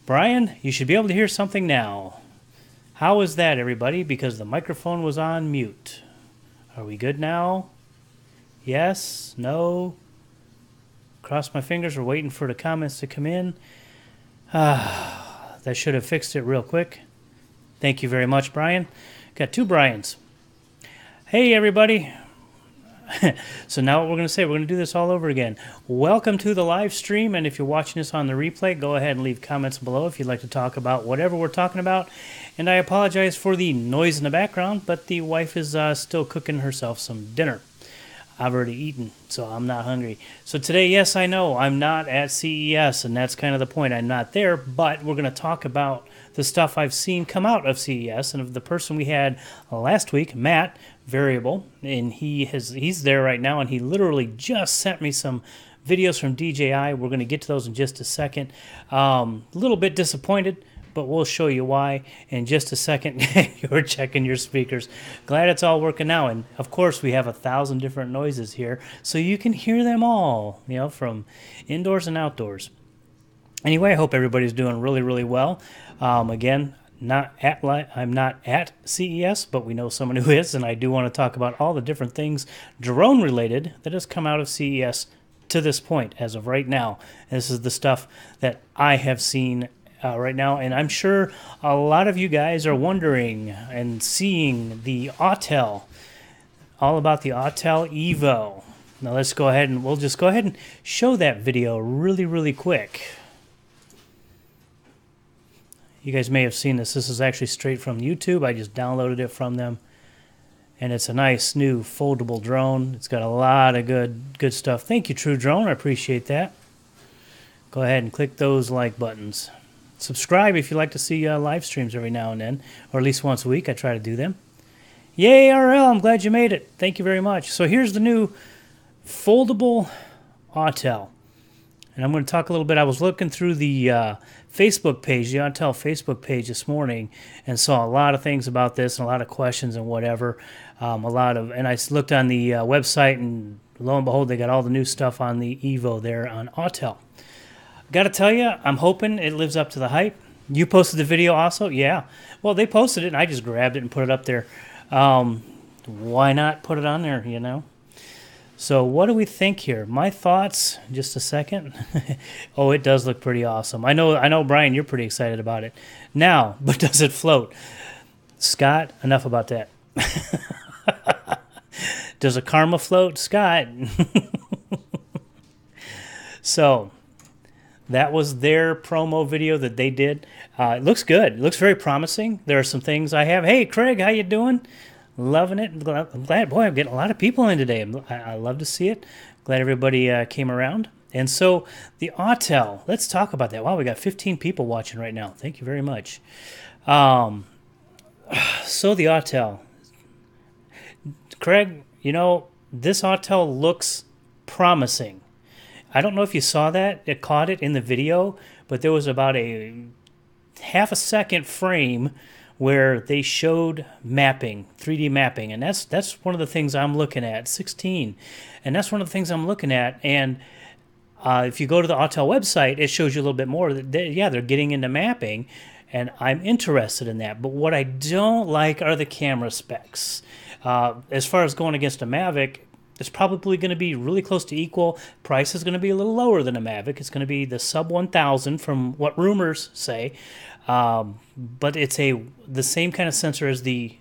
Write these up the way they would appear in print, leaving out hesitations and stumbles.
Brian, you should be able to hear something now. How is that, everybody? Because the microphone was on mute. Are we good now? Yes? No? Cross my fingers. We're waiting for the comments to come in. That should have fixed it real quick. Thank you very much, Brian. Got two Brians. Hey, everybody. So now what we're going to say, we're going to do this all over again. Welcome to the live stream, and if you're watching this on the replay, go ahead and leave comments below if you'd like to talk about whatever we're talking about. And I apologize for the noise in the background, but the wife is still cooking herself some dinner. I've already eaten, so I'm not hungry. So today, yes, I know, I'm not at CES, and that's kind of the point. I'm not there, but we're going to talk about the stuff I've seen come out of CES, and of the person we had last week, Matt, Variable, and he's there right now, and he literally just sent me some videos from DJI. We're going to get to those in just a second. A little bit disappointed, but we'll show you why in just a second. You're checking your speakers. Glad it's all working now, and of course we have 1,000 different noises here, so you can hear them all, you know, from indoors and outdoors. Anyway, I hope everybody's doing really, really well. Again, I'm not at CES, but we know someone who is, and I do want to talk about all the different things drone-related that has come out of CES to this point as of right now. This is the stuff that I have seen right now, and I'm sure a lot of you guys are wondering and seeing the Autel, all about the Autel EVO. Now let's go ahead and we'll just go ahead and show that video really, really quick. You guys may have seen this. This is actually straight from YouTube. I just downloaded it from them. And it's a nice new foldable drone. It's got a lot of good stuff. Thank you, True Drone. I appreciate that. Go ahead and click those like buttons. Subscribe if you like to see live streams every now and then, or at least once a week. I try to do them. Yay, RL. I'm glad you made it. Thank you very much. So here's the new foldable Autel. And I'm going to talk a little bit. I was looking through the Facebook page, the Autel Facebook page this morning, and saw a lot of things about this and a lot of questions and whatever. And I looked on the website, and lo and behold, they got all the new stuff on the Evo there on Autel. Got to tell you, I'm hoping it lives up to the hype. You posted the video also? Yeah. Well, they posted it, and I just grabbed it and put it up there. Why not put it on there, you know? So what do we think here? My thoughts, just a second. Oh, it does look pretty awesome. I know, Brian, you're pretty excited about it. Now, but does it float? Scott, enough about that. Does a Karma float? Scott. So that was their promo video that they did. It looks good. It looks very promising. There are some things I have. Hey, Craig, how you doing? Loving it. I'm glad. Boy, I'm getting a lot of people in today. I love to see it. Glad everybody came around. And so the Autel, let's talk about that. Wow, we got 15 people watching right now. Thank you very much. So the Autel. Craig, you know, this Autel looks promising. I don't know if you saw that. It caught it in the video, but there was about a half a second frame where they showed mapping, 3D mapping, and that's one of the things I'm looking at, 16, and that's one of the things I'm looking at, and if you go to the Autel website, it shows you a little bit more. They're getting into mapping, and I'm interested in that, but what I don't like are the camera specs. As far as going against a Mavic, it's probably going to be really close to equal. Price is going to be a little lower than a Mavic. It's going to be the sub 1,000 from what rumors say. But it's the same kind of sensor as the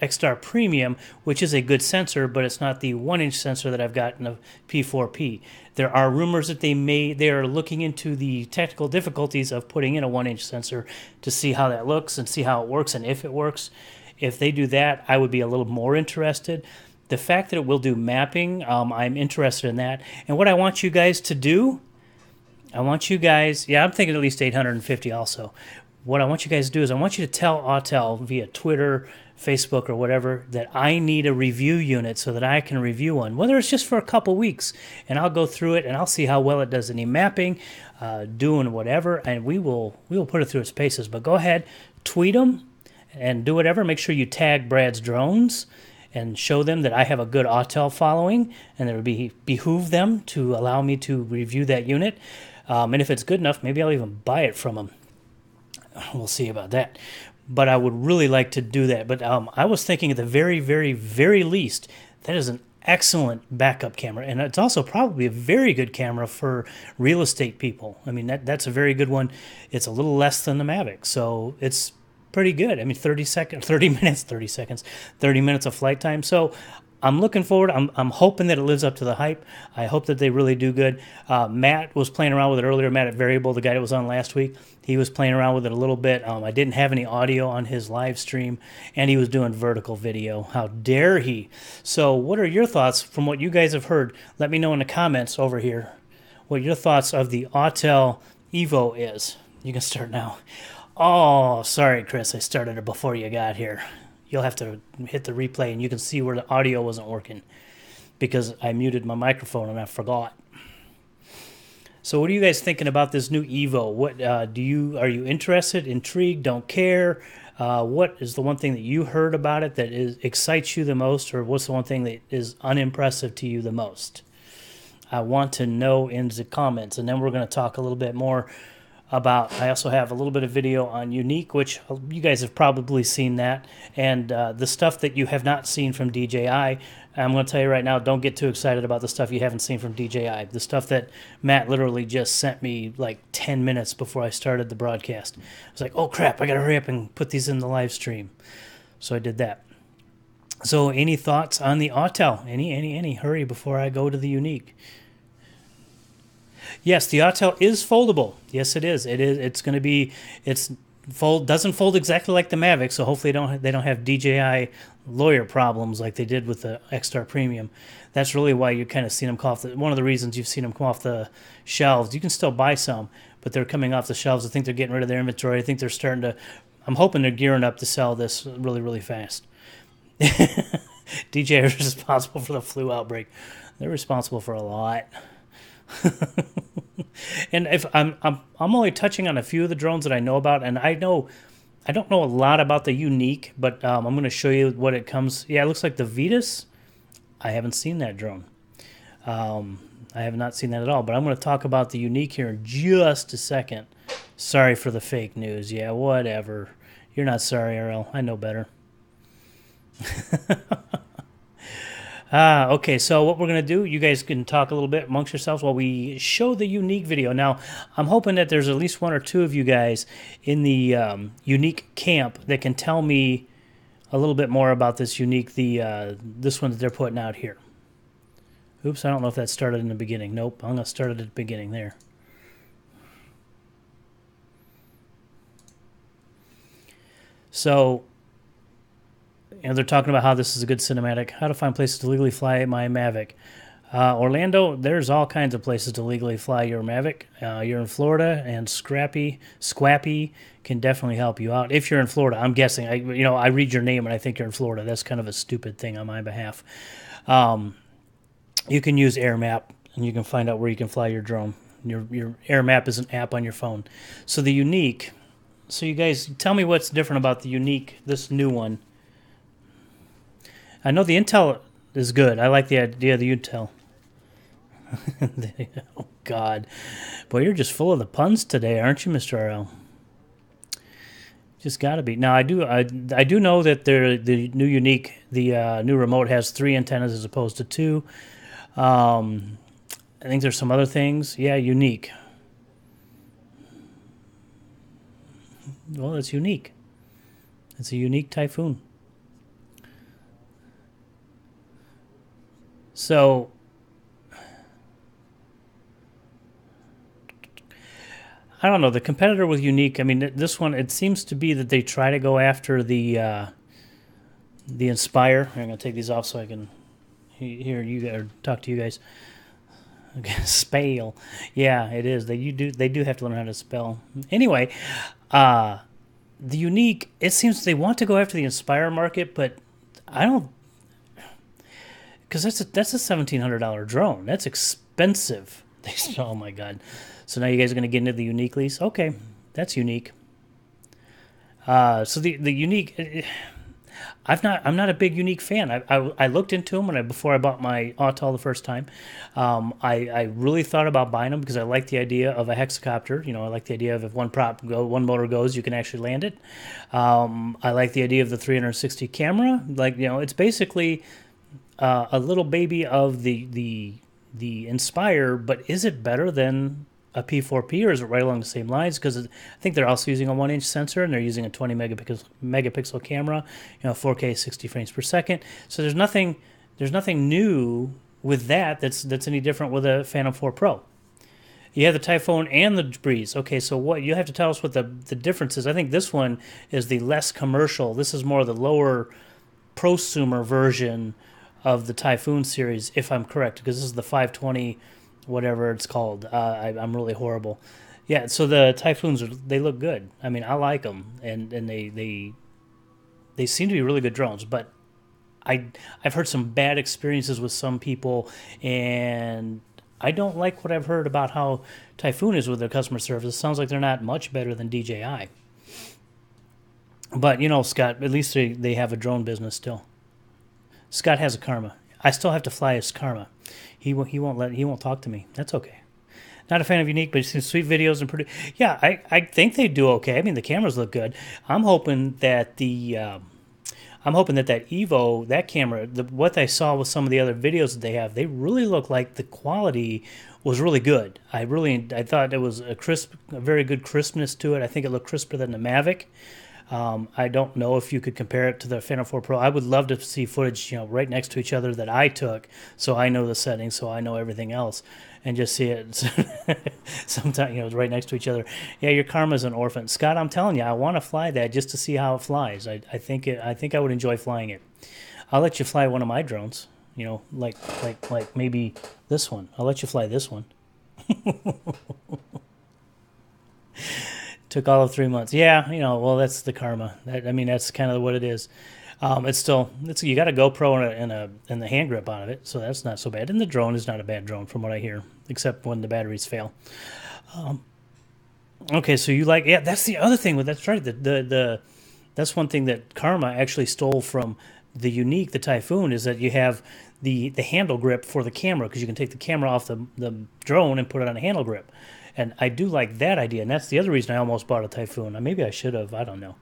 X-Star Premium, which is a good sensor, but it's not the 1-inch sensor that I've got in the P4P. There are rumors that they are looking into the technical difficulties of putting in a 1-inch sensor to see how that looks and see how it works and if it works. If they do that, I would be a little more interested. The fact that it will do mapping, I'm interested in that. And what I want you guys to do, I'm thinking at least 850 also. What I want you guys to do is I want you to tell Autel via Twitter, Facebook, or whatever that I need a review unit so that I can review one, whether it's just for a couple weeks, and I'll go through it and I'll see how well it does any mapping, doing whatever, and we will put it through its paces. But go ahead, tweet them and do whatever. Make sure you tag Brad's Drones and show them that I have a good Autel following, and it would behoove them to allow me to review that unit. And if it's good enough, maybe I'll even buy it from them. we'll see about that. But I would really like to do that. But I was thinking at the very, very, very least, that is an excellent backup camera. And it's also probably a very good camera for real estate people. I mean, that's a very good one. It's a little less than the Mavic, so it's pretty good. I mean, 30 minutes of flight time. So I'm looking forward. I'm hoping that it lives up to the hype. I hope that they really do good. Matt was playing around with it earlier. Matt at Variable, the guy that was on last week, he was playing around with it a little bit. I didn't have any audio on his live stream, and he was doing vertical video. How dare he? So what are your thoughts from what you guys have heard? Let me know in the comments over here what your thoughts of the Autel EVO is. You can start now. Oh, sorry, Chris. I started it before you got here. You'll have to hit the replay, and you can see where the audio wasn't working because I muted my microphone and I forgot. So what are you guys thinking about this new Evo? What are you interested, intrigued, don't care? What is the one thing that you heard about it that excites you the most, or what's the one thing that is unimpressive to you the most? I want to know in the comments, and then we're going to talk a little bit more about, I also have a little bit of video on Yuneec, which you guys have probably seen that, and the stuff that you have not seen from DJI. I'm going to tell you right now, don't get too excited about the stuff you haven't seen from DJI. The stuff that Matt literally just sent me like 10 minutes before I started the broadcast. I was like, oh crap, I got to hurry up and put these in the live stream. So I did that. So any thoughts on the Autel? Any hurry before I go to the Yuneec? Yes, the Autel is foldable. Yes, it is. It's going to be. Doesn't fold exactly like the Mavic, so hopefully they don't have DJI lawyer problems like they did with the X-Star Premium. That's really why you kind of seen them come off. One of the reasons you've seen them come off the shelves. You can still buy some, but they're coming off the shelves. I think they're getting rid of their inventory. I think they're starting to. I'm hoping they're gearing up to sell this really, really fast. DJI is responsible for the flu outbreak. They're responsible for a lot. And if I'm only touching on a few of the drones that I know about, and I don't know a lot about the Yuneec, but I'm going to show you what it comes. Yeah, it looks like the Vetus. I haven't seen that drone. I have not seen that at all, but I'm going to talk about the Yuneec here in just a second. Sorry for the fake news. Yeah, whatever. You're not sorry, RL. I know better. Okay, so what we're going to do, you guys can talk a little bit amongst yourselves while we show the Yuneec video. Now, I'm hoping that there's at least one or two of you guys in the Yuneec camp that can tell me a little bit more about this Yuneec, this one that they're putting out here. Oops, I don't know if that started in the beginning. Nope, I'm going to start it at the beginning there. So, they're talking about how this is a good cinematic. How to find places to legally fly my Mavic. Orlando, there's all kinds of places to legally fly your Mavic. You're in Florida, and Squappy can definitely help you out. If you're in Florida, I'm guessing. I read your name and I think you're in Florida. That's kind of a stupid thing on my behalf. You can use AirMap, and you can find out where you can fly your drone. Your AirMap is an app on your phone. So the Yuneec. So you guys, tell me what's different about the Yuneec, this new one. I know the Intel is good. I like the idea of the Intel. Oh, God. Boy, you're just full of the puns today, aren't you, Mr. RL? Just got to be. Now, I do know that the new Yuneec, the new remote has 3 antennas as opposed to 2. I think there's some other things. Yeah, Yuneec. Well, it's unique. It's a unique Typhoon. So, I don't know. The competitor with Yuneec, I mean, this one, it seems to be that they try to go after the Inspire. I'm going to take these off so I can hear you guys, or talk to you guys. Okay, spell. Yeah, it is. They do have to learn how to spell. Anyway, the Yuneec, it seems they want to go after the Inspire market, but I don't. Because that's a $1,700 drone. That's expensive. Oh, my God. So now you guys are going to get into the Yuneec lease? Okay, that's unique. So the Yuneec, I'm not a big Yuneec fan. I looked into them before I bought my Autel the first time. I really thought about buying them because I like the idea of a hexacopter. You know, I like the idea of if one motor goes, you can actually land it. I like the idea of the 360 camera. Like, you know, it's basically a little baby of the Inspire, but is it better than a P4P, or is it right along the same lines? Because I think they're also using a 1-inch sensor, and they're using a 20 megapixel camera, you know, 4K 60 frames per second. So there's nothing new with that's any different with a Phantom 4 Pro. You have the Typhoon and the Breeze. Okay, so what you have to tell us what the difference is. I think this one is the less commercial. This is more the lower prosumer version of the Typhoon series, if I'm correct, because this is the 520, whatever it's called. I'm really horrible. Yeah, so the Typhoons, they look good. I mean, I like them, and they seem to be really good drones. But I've heard some bad experiences with some people, and I don't like what I've heard about how Typhoon is with their customer service. It sounds like they're not much better than DJI. But, you know, Scott, at least they have a drone business still. Scott has a Karma. I still have to fly his Karma. He won't talk to me. That's okay. Not a fan of Yuneec, but he's seen sweet videos and pretty. Yeah, I think they do okay. I mean, the cameras look good. I'm hoping that that Evo, that camera, what I saw with some of the other videos that they have, they really look like the quality was really good. I thought it was a very good crispness to it. I think it looked crisper than the Mavic. I don't know if you could compare it to the Phantom 4 Pro. I would love to see footage, you know, right next to each other that I took, so I know the settings, so I know everything else, and just see it sometimes, you know, right next to each other. Yeah, your Karma's an orphan, Scott. I'm telling you, I want to fly that just to see how it flies. I think I would enjoy flying it. I'll let you fly one of my drones. You know, like maybe this one. I'll let you fly this one. Took all of 3 months. Yeah, you know, well, that's the Karma. That's kind of what it is. You got a GoPro and the hand grip on it, so that's not so bad. And the drone is not a bad drone from what I hear, except when the batteries fail. Okay, so yeah, that's the other thing. That's right. That's one thing that Karma actually stole from the Yuneec, the Typhoon, is that you have the handle grip for the camera, because you can take the camera off the drone and put it on a handle grip. And I do like that idea, and that's the other reason I almost bought a Typhoon. Maybe I should have. I don't know.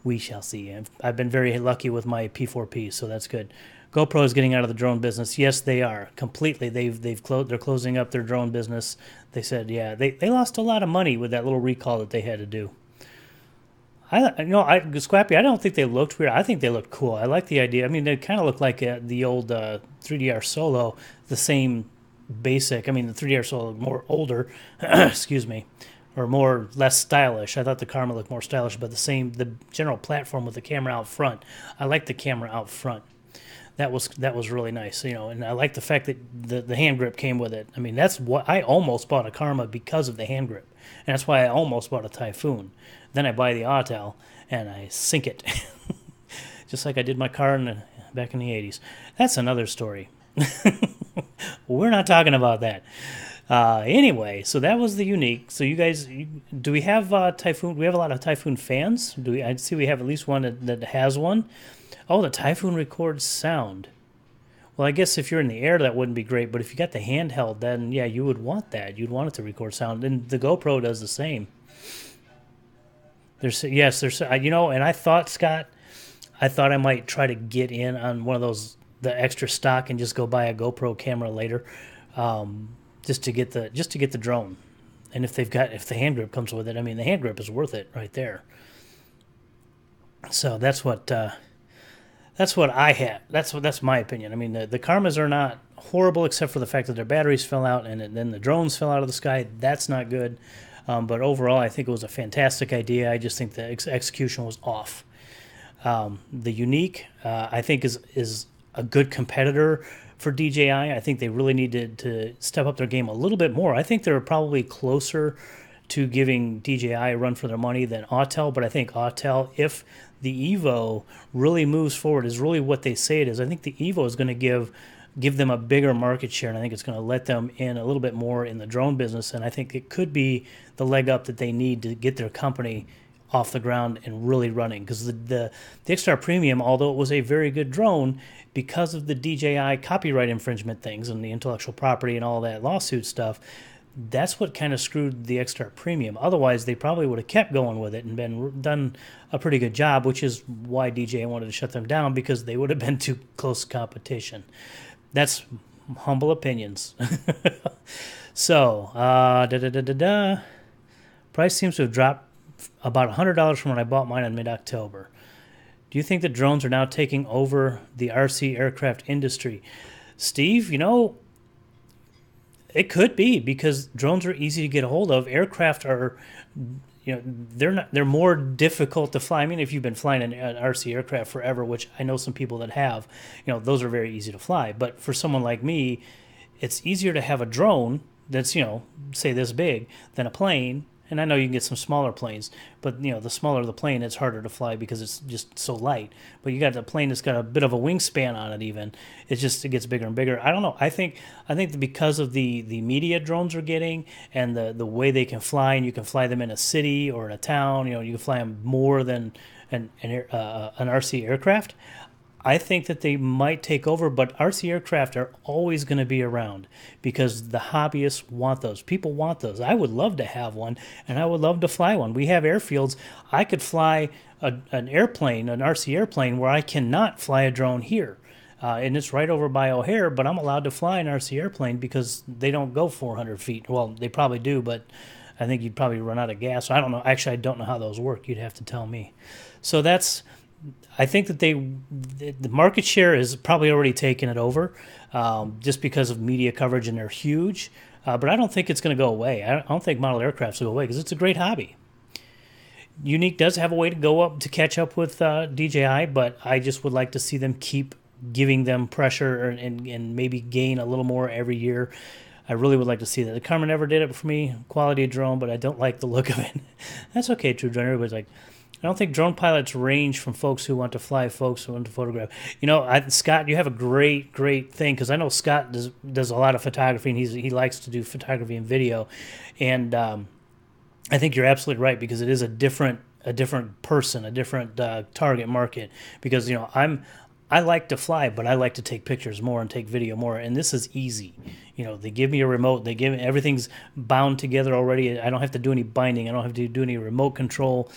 We shall see. I've been very lucky with my P4P, so that's good. GoPro is getting out of the drone business. Yes, they are completely. They're closing up their drone business. They said, yeah, they lost a lot of money with that little recall that they had to do. Scrappy, I don't think they looked weird. I think they looked cool. I like the idea. I mean, they kind of look like the old 3DR Solo, the same basic. I mean, the 3DR Solo more older, excuse me, or less stylish. I thought the Karma looked more stylish, but the general platform with the camera out front. I like the camera out front. That was really nice, you know, and I like the fact that the hand grip came with it. I mean, that's what I almost bought a Karma because of the hand grip, and that's why I almost bought a Typhoon. Then I buy the Autel and I sink it, just like I did my car back in the 80s. That's another story. We're not talking about that. Anyway, so that was the Yuneec. So you guys, do we have Typhoon? We have a lot of Typhoon fans. I see we have at least one that has one. Oh, the Typhoon records sound. Well, I guess if you're in the air, that wouldn't be great. But if you got the handheld, then yeah, you would want that. You'd want it to record sound. And the GoPro does the same. There's and I thought, Scott, I might try to get in on one of those, the extra stock, and just go buy a GoPro camera later, just to get the drone. And if the hand grip comes with it, I mean, the hand grip is worth it right there. So that's what I have. That's my opinion. I mean, the Karmas are not horrible, except for the fact that their batteries fell out, and then the drones fell out of the sky. That's not good. But overall, I think it was a fantastic idea. I just think the execution was off. The Yuneec, I think, is a good competitor for DJI. I think they really need to step up their game a little bit more. I think they're probably closer to giving DJI a run for their money than Autel, but I think Autel, if the EVO really moves forward, is really what they say it is. I think the EVO is going to give them a bigger market share, and I think it's going to let them in a little bit more in the drone business, and I think it could be the leg up that they need to get their company off the ground and really running. Because the XR Premium, although it was a very good drone, because of the DJI copyright infringement things and the intellectual property and all that lawsuit stuff, that's what kind of screwed the XR Premium. Otherwise, they probably would have kept going with it and done a pretty good job, which is why DJI wanted to shut them down, because they would have been too close competition. That's humble opinions. So, price seems to have dropped about $100 from when I bought mine in mid-October. Do you think that drones are now taking over the RC aircraft industry? Steve, it could be, because drones are easy to get a hold of. Aircraft are, they're more difficult to fly. I mean, if you've been flying an RC aircraft forever, which I know some people that have, those are very easy to fly. But for someone like me, it's easier to have a drone that's, say this big than a plane. And I know you can get some smaller planes, but the smaller the plane, it's harder to fly because it's just so light. But you got the plane that's got a bit of a wingspan on it. Even it gets bigger and bigger. I don't know. I think that because of the media drones are getting and the way they can fly, and you can fly them in a city or in a town. You can fly them more than an RC aircraft. I think that they might take over, but RC aircraft are always going to be around because the hobbyists want those. People want those. I would love to have one, and I would love to fly one. We have airfields. I could fly an airplane, an RC airplane, where I cannot fly a drone here. And it's right over by O'Hare, but I'm allowed to fly an RC airplane because they don't go 400 feet. Well, they probably do, but I think you'd probably run out of gas. I don't know. Actually, I don't know how those work. You'd have to tell me. So I think that the market share is probably already taken it over, just because of media coverage, and they're huge. But I don't think it's going to go away. I don't think model aircrafts will go away because it's a great hobby. Yuneec does have a way to go up to catch up with DJI, but I just would like to see them keep giving them pressure and maybe gain a little more every year. I really would like to see that. The Karma never did it for me. Quality of drone, but I don't like the look of it. That's okay, True Drone. Everybody's like, I don't think drone pilots range from folks who want to fly, folks who want to photograph. Scott, you have a great thing, because I know Scott does a lot of photography, and he likes to do photography and video, and I think you're absolutely right, because it is a different person, a different target market. Because I like to fly, but I like to take pictures more and take video more, and this is easy. They give me a remote. They give me, everything's bound together already. I don't have to do any binding. I don't have to do any remote control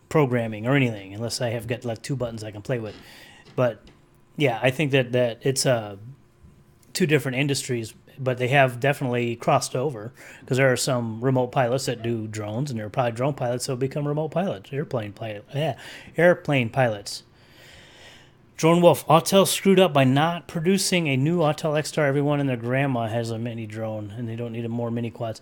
programming or anything, unless I have got like 2 buttons I can play with. But yeah, I think that it's two different industries, but they have definitely crossed over, because there are some remote pilots that do drones, and there are probably drone pilots that will become remote pilots, airplane pilots. Drone Wolf, Autel screwed up by not producing a new Autel XR. Everyone and their grandma has a mini drone, and they don't need more mini quads.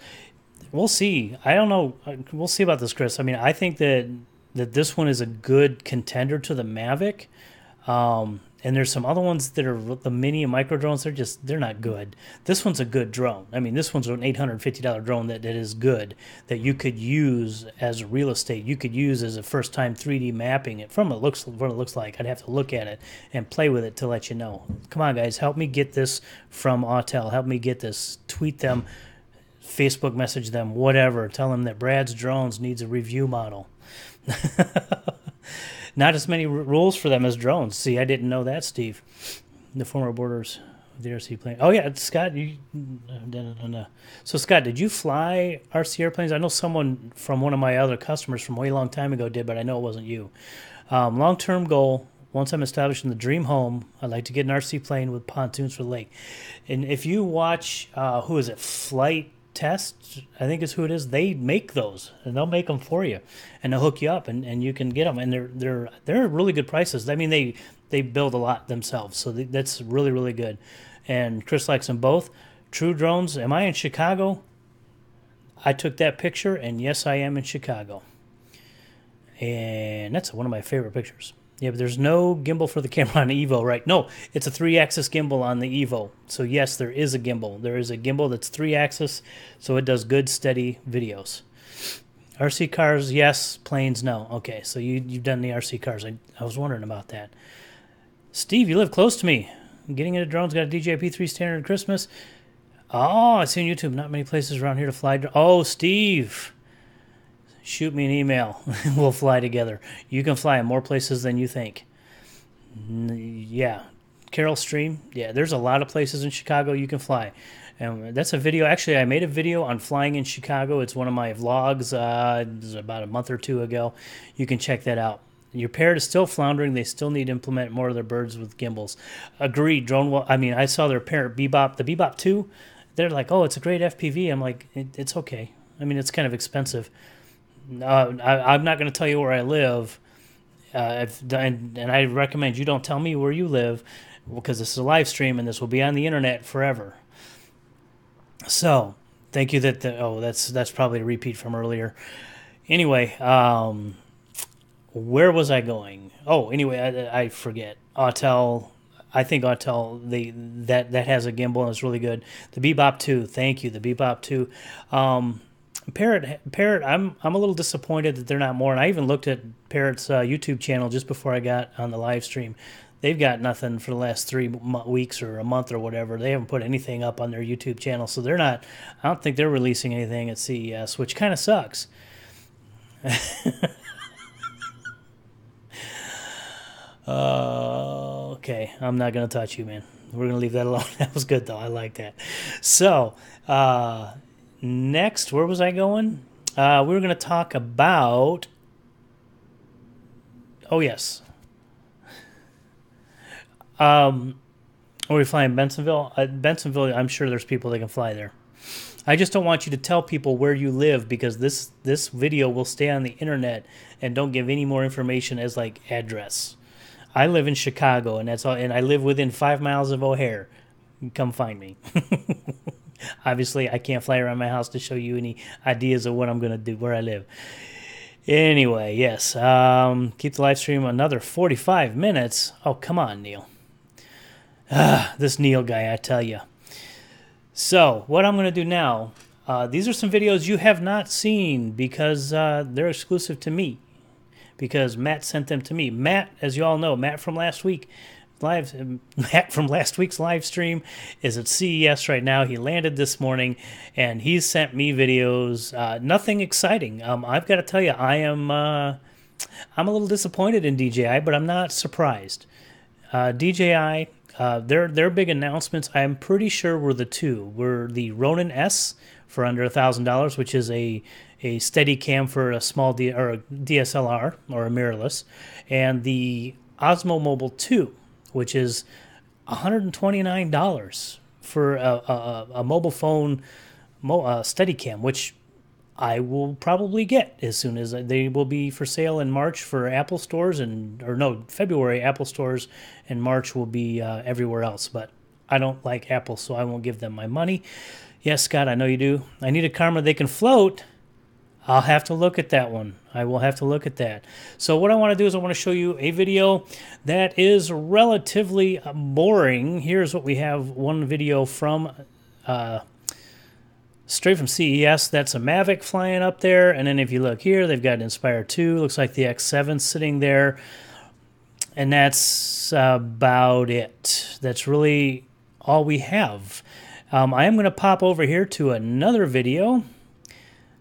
We'll see. I don't know. We'll see about this, Chris. I mean, I think that this one is a good contender to the Mavic. And there's some other ones that are the mini and micro drones. They're not good. This one's a good drone. I mean, this one's an $850 drone that is good, that you could use as real estate. You could use as a first-time 3D mapping it from what it looks like. I'd have to look at it and play with it to let you know. Come on, guys, help me get this from Autel. Help me get this. Tweet them, Facebook message them, whatever. Tell them that Brad's Drones needs a review model. Not as many rules for them as drones. See, I didn't know that, Steve. The former borders of the RC plane. Oh, yeah, Scott. So, Scott, did you fly RC airplanes? I know someone from one of my other customers from way long time ago did, but I know it wasn't you. Long-term goal, once I'm established in the dream home, I'd like to get an RC plane with pontoons for the lake. And if you watch, Flight Test, I think is who it is. They make those, and they'll make them for you, and they'll hook you up, and you can get them, and they're really good prices. I mean, they build a lot themselves, so that's really good. And Chris likes them both. True Drones. Am I in Chicago? I took that picture, and yes, I am in Chicago, and that's one of my favorite pictures. Yeah, but there's no gimbal for the camera on the EVO, right? No, it's a 3-axis gimbal on the EVO. So yes, there is a gimbal. There is a gimbal that's 3-axis, so it does good, steady videos. RC cars, yes. Planes, no. Okay, so you've done the RC cars. I was wondering about that. Steve, you live close to me. Getting into drones, got a DJI P3 standard at Christmas. Oh, I see on YouTube. Not many places around here to fly. Oh, Steve. shoot me an email. We'll fly together. You can fly in more places than you think. Yeah. Carol Stream. Yeah, there's a lot of places in Chicago you can fly. And that's a video. Actually, I made a video on flying in Chicago. It's one of my vlogs. It was about a month or two ago. You can check that out. Your parrot is still floundering. They still need to implement more of their birds with gimbals. Agreed. I mean, I saw their parrot Bebop, the Bebop 2. They're like, oh, it's a great FPV. I'm like, it's okay. I mean, it's kind of expensive. I'm not going to tell you where I live. And I recommend you don't tell me where you live, because this is a live stream and this will be on the internet forever. So, thank you. That's probably a repeat from earlier. Anyway, where was I going? Oh, anyway, I forget. Autel, I think Autel, that has a gimbal and it's really good. The Bebop 2, thank you. The Bebop 2. Parrot, I'm a little disappointed that they're not more. And I even looked at Parrot's YouTube channel just before I got on the live stream. They've got nothing for the last 3 weeks or a month or whatever. They haven't put anything up on their YouTube channel, so they're not. I don't think they're releasing anything at CES, which kind of sucks. Okay, I'm not gonna touch you, man. We're gonna leave that alone. That was good though. I like that. So next, where was I going? We were gonna talk about. Oh yes. Are we flying Bensonville? Bensonville, I'm sure there's people that can fly there. I just don't want you to tell people where you live, because this video will stay on the internet, and don't give any more information as like address. I live in Chicago, and that's all, and I live within 5 miles of O'Hare. Come find me. Obviously, I can't fly around my house to show you any ideas of what I'm going to do where I live. Anyway, yes. Keep the live stream another 45 minutes. Oh, come on, Neil. This Neil guy, I tell you. So, what I'm going to do now, these are some videos you have not seen because they're exclusive to me. Because Matt sent them to me. Matt, as you all know, Matt from last week's live stream is at CES right now. He landed this morning, and he sent me videos. Nothing exciting. I've got to tell you, I'm a little disappointed in DJI, but I'm not surprised. DJI, their big announcements, I'm pretty sure were the two. Were the Ronin-S for under $1,000, which is a steady cam for a small or a DSLR or a mirrorless, and the Osmo Mobile 2, which is $129 for a mobile phone Steadicam, which I will probably get as soon as they will be for sale in March for Apple stores, February Apple stores, and March will be everywhere else. But I don't like Apple, so I won't give them my money. Yes, Scott, I know you do. I need a camera that can float. I'll have to look at that one. I will have to look at that. So what I want to do is I want to show you a video that is relatively boring. Here's what we have. One video from straight from CES. That's a Mavic flying up there. And then if you look here, they've got Inspire 2. Looks like the X7 sitting there. And that's about it. That's really all we have. I am going to pop over here to another video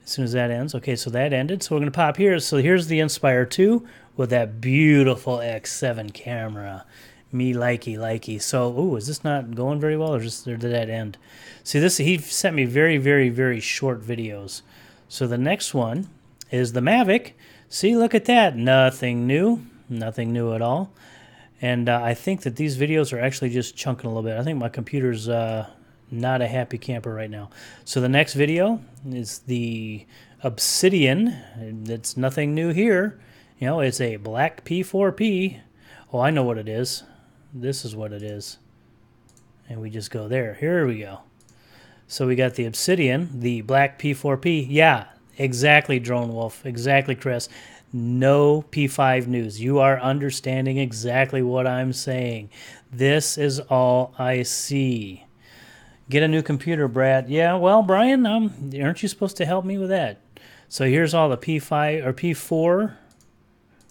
as soon as that ends. Okay, so that ended. So we're going to pop here. So here's the Inspire 2 with that beautiful X7 camera. Me likey. So, ooh, is this not going very well, or did that end? See, this, he sent me very, very, very short videos. So the next one is the Mavic. See, look at that. Nothing new. Nothing new at all. And I think that these videos are actually just chunking a little bit. I think my computer's not a happy camper right now. So the next video is the Obsidian. It's nothing new here. You know, it's a black P4P. Oh, I know what it is. This is what it is. And we just go there. Here we go. So we got the Obsidian, the black P4P. Yeah, exactly, Drone Wolf. Exactly, Chris. No P5 news. You are understanding exactly what I'm saying. This is all I see. Get a new computer, Brad. Yeah, well, Brian, aren't you supposed to help me with that? So here's all the P5 or P4.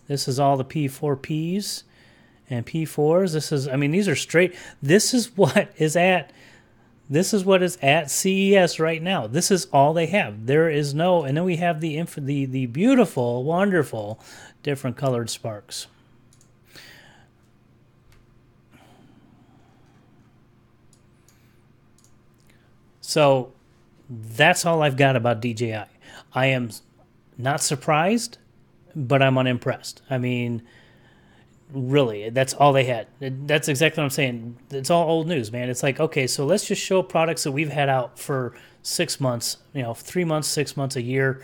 This is all the P4Ps and P4s. This is, I mean, these are straight. This is what is at This is what is at CES right now. This is all they have. There is no, and then we have the beautiful, wonderful, different colored sparks. So that's all I've got about DJI. I am not surprised, but I'm unimpressed. I mean, really, that's all they had. That's exactly what I'm saying. It's all old news, man. It's like, okay, so let's just show products that we've had out for 6 months, 3 months, 6 months, a year.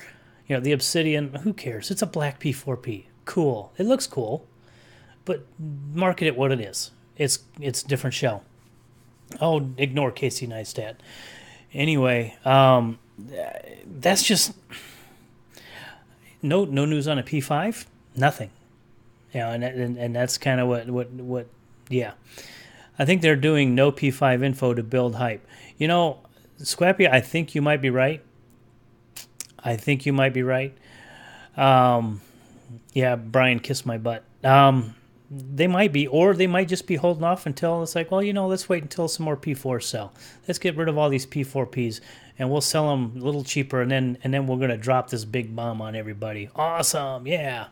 The Obsidian, who cares? It's a black P4P. Cool. It looks cool, but market it what it is. It's a different shell. Oh, ignore Casey Neistat. Anyway, that's just no news on a P5. Nothing. And that's kind of what yeah. I think they're doing no P5 info to build hype. Squappy, I think you might be right. Yeah, Brian kissed my butt. They might be, or they might just be holding off until it's like, well, let's wait until some more P4s sell. Let's get rid of all these P4Ps, and we'll sell them a little cheaper, and then we're going to drop this big bomb on everybody. Awesome, yeah.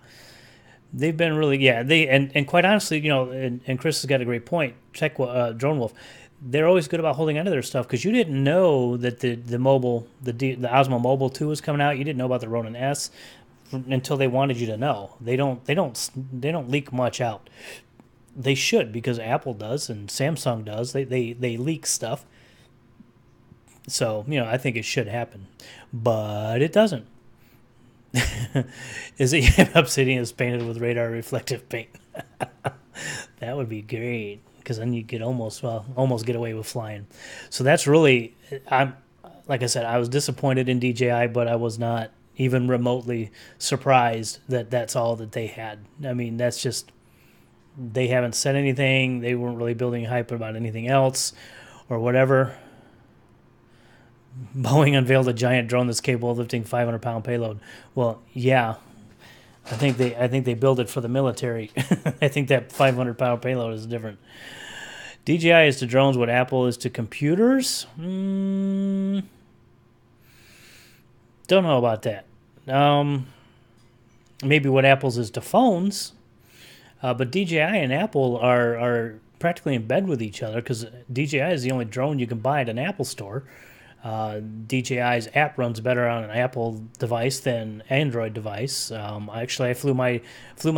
They've been really, yeah. And quite honestly, and Chris has got a great point. Check Drone Wolf. They're always good about holding onto their stuff because you didn't know that the Osmo Mobile 2 was coming out. You didn't know about the Ronin-S until they wanted you to know. They don't leak much out. They should, because Apple does and Samsung does. They leak stuff. So, I think it should happen. But it doesn't. Is it Obsidian is painted with radar reflective paint? That would be great, because then you could almost get away with flying. So that's really, like I said, I was disappointed in DJI, but I was not even remotely surprised that that's all that they had. I mean, that's just, they haven't said anything. They weren't really building hype about anything else or whatever. Boeing unveiled a giant drone that's capable of lifting 500-pound payload. Well, yeah, I think they build it for the military. I think that 500-pound payload is different. DJI is to drones what Apple is to computers. Don't know about that. Maybe what Apple's is to phones. But DJI and Apple are practically in bed with each other, because DJI is the only drone you can buy at an Apple store. DJI's app runs better on an Apple device than Android device. Actually, I flew my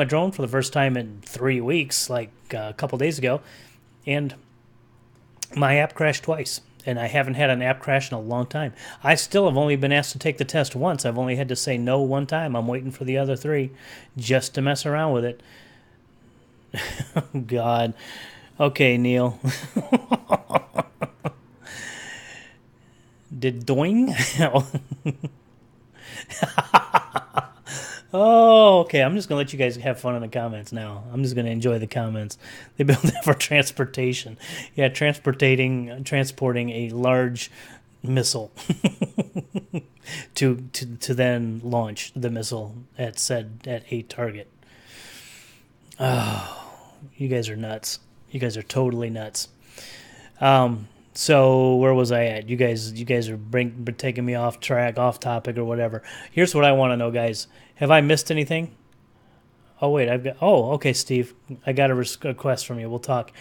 drone for the first time in 3 weeks, like a couple days ago, and my app crashed twice. And I haven't had an app crash in a long time. I still have only been asked to take the test once. I've only had to say no one time. I'm waiting for the other 3 just to mess around with it. Oh, God. Okay, Neil. Did doing? Oh, okay. I'm just going to let you guys have fun in the comments now. I'm just going to enjoy the comments. They built it for transportation. Yeah, transporting a large missile to then launch the missile at a target. Oh, you guys are nuts. You guys are totally nuts. So where was I at? You guys are taking me off track, off topic, or whatever. Here's what I want to know, guys. Have I missed anything? Oh, wait. Okay, Steve. I got a request from you. We'll talk.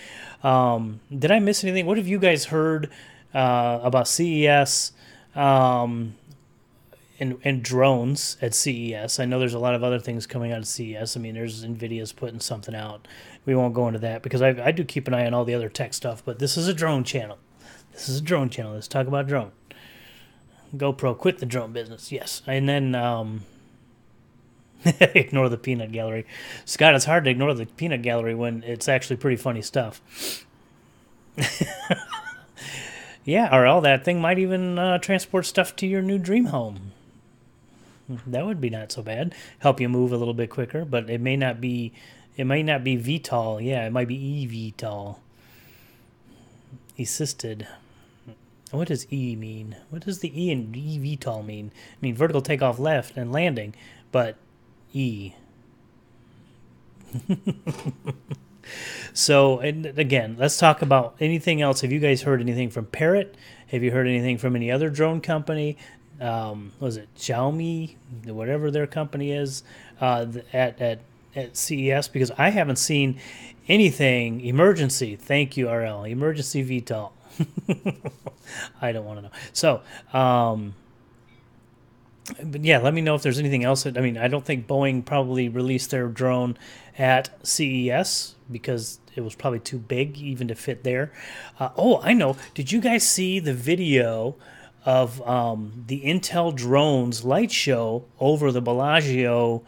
Did I miss anything? What have you guys heard about CES and drones at CES? I know there's a lot of other things coming out of CES. I mean, there's NVIDIA's putting something out. We won't go into that because I do keep an eye on all the other tech stuff, but this is a drone channel. Let's talk about drone. GoPro quit the drone business. Yes. And then ignore the peanut gallery. Scott, it's hard to ignore the peanut gallery when it's actually pretty funny stuff. Yeah, or all that thing might even transport stuff to your new dream home. That would be not so bad. Help you move a little bit quicker, but it may not be VTOL. Yeah, it might be eVTOL. Assisted. What does E mean? What does the E in eVTOL mean? I mean vertical takeoff, left, and landing, but E. So, and again, let's talk about anything else. Have you guys heard anything from Parrot? Have you heard anything from any other drone company? Was it Xiaomi, whatever their company is, at CES? Because I haven't seen anything. Emergency. Thank you, RL. Emergency VTOL. I don't want to know. So, but yeah, let me know if there's anything else. I mean, I don't think Boeing probably released their drone at CES because it was probably too big even to fit there. Oh, I know. Did you guys see the video of the Intel drones light show over the Bellagio,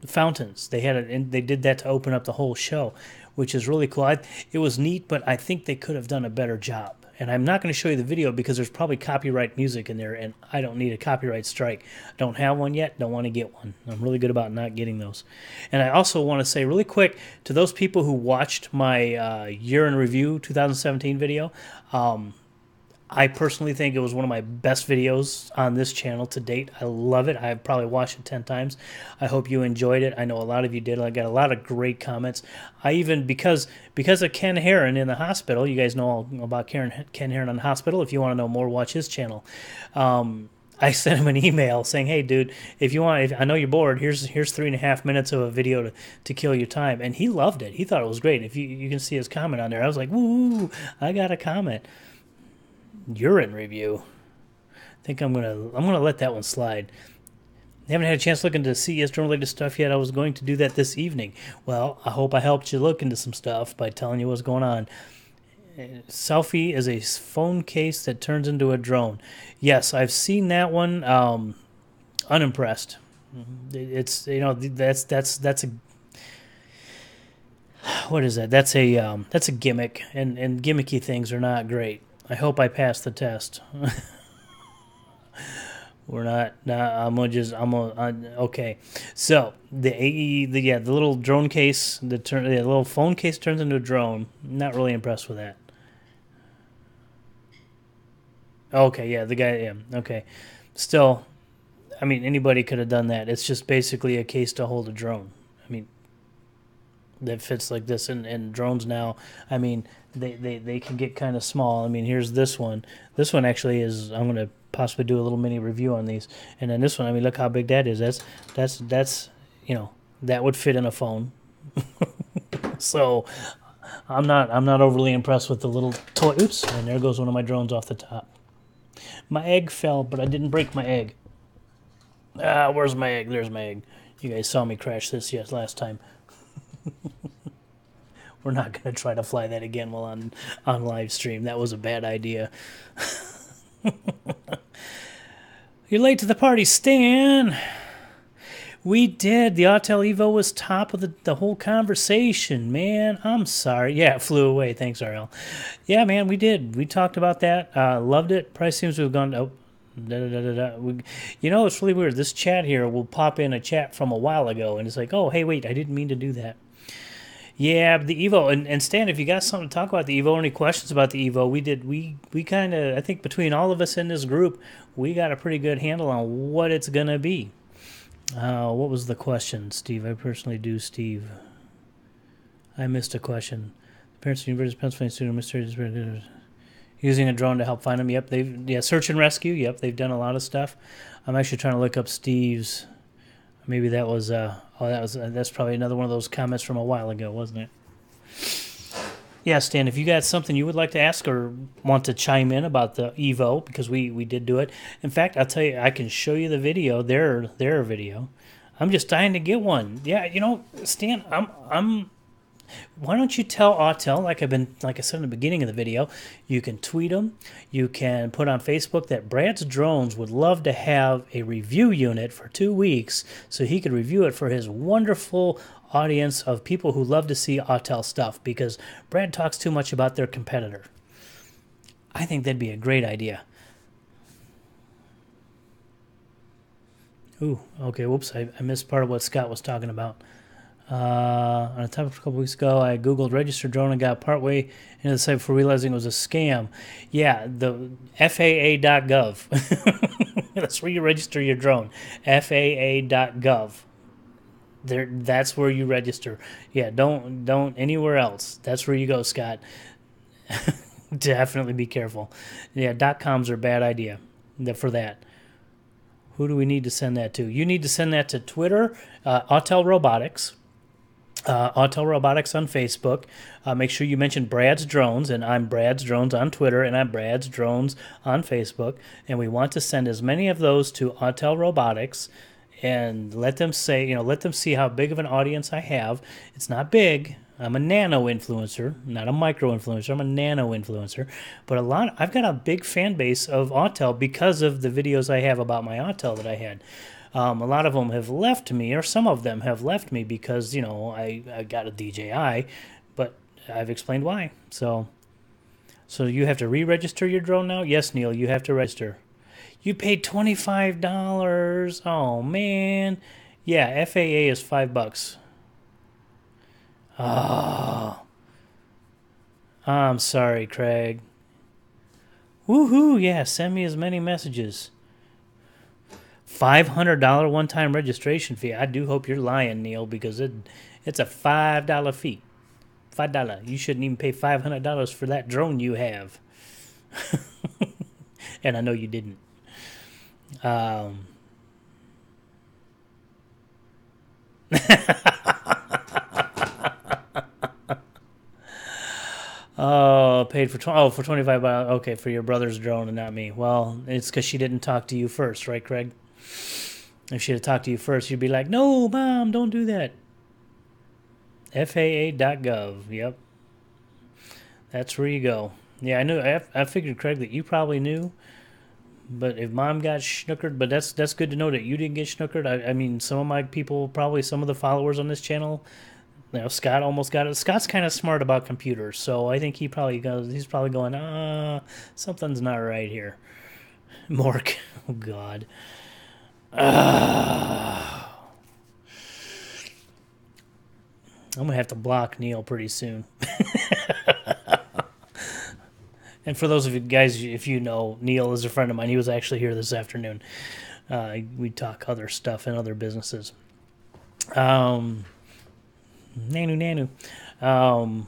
fountains? They had it, and they did that to open up the whole show, which is really cool. It was neat, but I think they could have done a better job. And I'm not going to show you the video because there's probably copyright music in there, and I don't need a copyright strike. Don't have one yet. Don't want to get one. I'm really good about not getting those. And I also want to say really quick to those people who watched my year in review 2017 video, I personally think it was one of my best videos on this channel to date. I love it. I've probably watched it 10 times. I hope you enjoyed it. I know a lot of you did. I got a lot of great comments. I even, because of Ken Heron in the hospital, you guys know all about Ken Heron in the hospital. If you want to know more, watch his channel. I sent him an email saying, hey, dude, if you want, I know you're bored, here's 3.5 minutes of a video to kill your time. And he loved it. He thought it was great. If you can see his comment on there, I was like, woo, I got a comment. Urine review. I think I'm gonna let that one slide. I haven't had a chance to look into CES drone related stuff yet. I was going to do that this evening. Well, I hope I helped you look into some stuff by telling you what's going on. Selfie is a phone case that turns into a drone. Yes, I've seen that one. Unimpressed. It's that's a what is that? That's a gimmick, and gimmicky things are not great. I hope I passed the test. We're not. Okay. So the little drone case, the little phone case turns into a drone. Not really impressed with that. Okay, yeah, the guy. Yeah, okay. Still, I mean, anybody could have done that. It's just basically a case to hold a drone. I mean, that fits like this, and drones now, I mean, they can get kind of small. I mean, here's this one. This one actually is, I'm going to possibly do a little mini review on these. And then this one, I mean, look how big that is. That's that would fit in a phone. So I'm not overly impressed with the little toy. Oops, and there goes one of my drones off the top. My egg fell, but I didn't break my egg. Where's my egg? There's my egg. You guys saw me crash this last time. We're not going to try to fly that again while on live stream. That was a bad idea. You're late to the party, Stan. We did. The Autel EVO was top of the whole conversation, man. I'm sorry. Yeah, it flew away. Thanks, RL. Yeah, man, we did. We talked about that. Loved it. Price seems to have gone... Oh, it's really weird. This chat here will pop in a chat from a while ago, and it's like, oh, hey, wait, I didn't mean to do that. Yeah, the EVO, and Stan, if you got something to talk about the EVO, or any questions about the EVO, we kind of, I think between all of us in this group, we got a pretty good handle on what it's going to be. What was the question, Steve? I personally do, Steve. I missed a question. The parents of the University of Pennsylvania student mystery using a drone to help find them. Yep, search and rescue. Yep, they've done a lot of stuff. I'm actually trying to look up Steve's. Maybe that was that's probably another one of those comments from a while ago, wasn't it? Yeah, Stan, if you got something you would like to ask or want to chime in about the EVO, because we did do it. In fact, I'll tell you, I can show you the video, their video. I'm just dying to get one. Yeah, Stan, why don't you tell Autel, like I said in the beginning of the video, you can tweet them, you can put on Facebook that Brad's Drones would love to have a review unit for 2 weeks so he could review it for his wonderful audience of people who love to see Autel stuff, because Brad talks too much about their competitor. I think that'd be a great idea. Ooh, okay, whoops, I missed part of what Scott was talking about. On a topic a couple weeks ago, I googled registered drone and got partway into the site before realizing it was a scam. Yeah, the FAA.gov. That's where you register your drone. FAA.gov. There, that's where you register. Yeah, don't anywhere else. That's where you go, Scott. Definitely be careful. Yeah, .coms are a bad idea for that. Who do we need to send that to? You need to send that to Twitter, Autel Robotics. Autel Robotics on Facebook. Make sure you mention Brad's Drones, and I'm Brad's Drones on Twitter, and I'm Brad's Drones on Facebook. And we want to send as many of those to Autel Robotics, and let them let them see how big of an audience I have. It's not big. I'm a nano influencer, not a micro influencer. I'm a nano influencer, but I've got a big fan base of Autel because of the videos I have about my Autel that I had. A lot of them have left me, or some of them have left me because, I got a DJI, but I've explained why. So you have to re-register your drone now? Yes, Neil, you have to register. You paid $25. Oh, man. Yeah, FAA is $5. Oh. I'm sorry, Craig. Woohoo, yeah, send me as many messages. $500 one-time registration fee. I do hope you're lying, Neil, because it's a $5 fee. $5. You shouldn't even pay $500 for that drone you have. And I know you didn't. Oh, paid for for $25. Okay, for your brother's drone and not me. Well, it's because she didn't talk to you first, right, Craig? If she had talked to you first, you'd be like, "No, Mom, don't do that." FAA.gov. Yep, that's where you go. Yeah, I knew. I figured, Craig, that you probably knew. But if Mom got snookered, but that's good to know that you didn't get snookered. I mean, some of my people, probably some of the followers on this channel, Scott almost got it. Scott's kind of smart about computers, so I think he's probably going, something's not right here. Mork. Oh, God. I'm going to have to block Neil pretty soon. And for those of you guys, if you know, Neil is a friend of mine. He was actually here this afternoon. We talk other stuff and other businesses. Nanu. So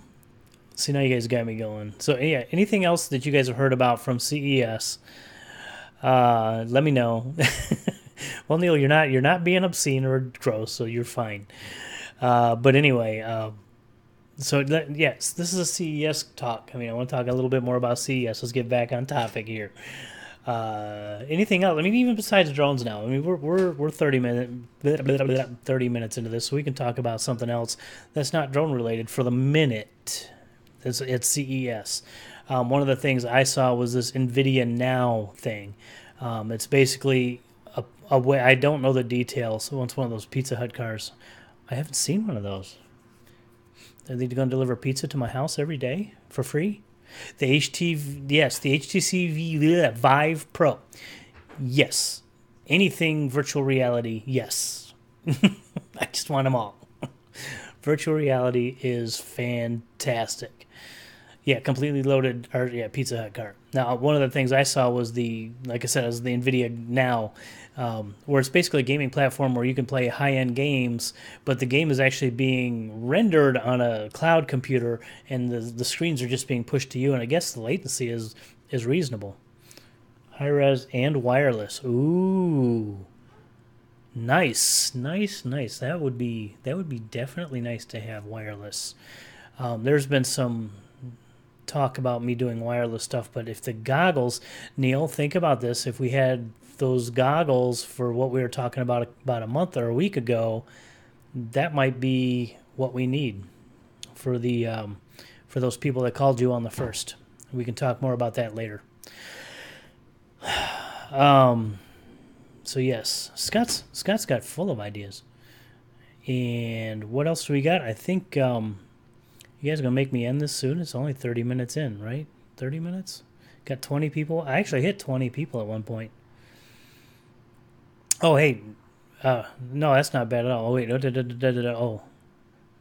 now you guys got me going. So yeah, anything else that you guys have heard about from CES? Let me know. Well, Neil, you're not being obscene or gross, so you're fine. But anyway, yes, this is a CES talk. I mean, I want to talk a little bit more about CES. Let's get back on topic here. Anything else? I mean, even besides drones now. I mean, we're 30 minutes into this, so we can talk about something else that's not drone related for the minute. It's CES. One of the things I saw was this NVIDIA Now thing. It's basically a way. I don't know the details. So it's one of those Pizza Hut cars. I haven't seen one of those. Are they going to deliver pizza to my house every day for free? The HTC Vive Pro. Yes. Anything virtual reality, yes. I just want them all. Virtual reality is fantastic. Yeah, completely loaded, Pizza Hut cart. Now, one of the things I saw was the NVIDIA Now, where it's basically a gaming platform where you can play high-end games, but the game is actually being rendered on a cloud computer, and the screens are just being pushed to you, and I guess the latency is reasonable. High-res and wireless. Ooh. Nice. That would be definitely nice to have wireless. There's been some talk about me doing wireless stuff, but if the goggles, Neil, think about this. If we had those goggles for what we were talking about a month or a week ago, that might be what we need for for those people that called you on the first. We can talk more about that later. So yes, Scott's got full of ideas. And what else do we got? I think you guys are going to make me end this soon. It's only 30 minutes in, right? 30 minutes? Got 20 people. I actually hit 20 people at one point. Oh, hey. No, that's not bad at all. Oh, wait. Oh,